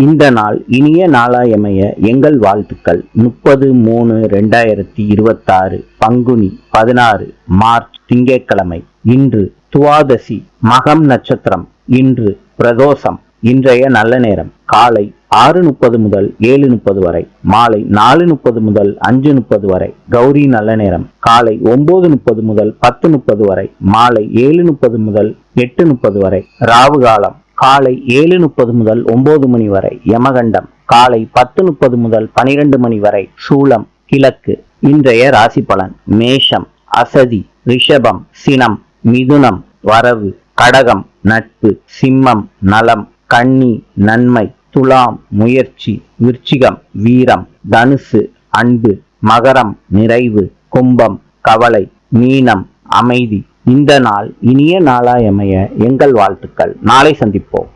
இந்த நாள் இனிய நாளாயமைய எங்கள் வாழ்த்துக்கள். 30/3/2026 பங்குனி 16 மார்ச் திங்கட்கிழமை. இன்று துவாதசி மகம் நட்சத்திரம். இன்று பிரதோஷம். இன்றைய நல்ல நேரம் காலை 6:30 முதல் 7:30 வரை, மாலை 4:30 முதல் 5:30 வரை. கௌரி நல்ல நேரம் காலை 9:30 முதல் 10:30 வரை, மாலை 7:30 முதல் 8:30 வரை. ராவு காலம் காலை 7:30 முதல் 9 மணி வரை. யமகண்டம் காலை 10:30 முதல் 12 மணி வரை. சூலம் கிழக்கு. இன்றைய ராசி பலன். மேஷம் அசதி, ரிஷபம் சினம், மிதுனம் வரவு, கடகம் நட்பு, சிம்மம் நலம், கன்னி நன்மை, துலாம் முயற்சி, விருச்சிகம் வீரம், தனுசு அன்பு, மகரம் நிறைவு, கும்பம் கவலை, மீனம் அமைதி. இந்த நாள் இனிய நாளாயமைய எங்கள் வாழ்த்துக்கள். நாளை சந்திப்போம்.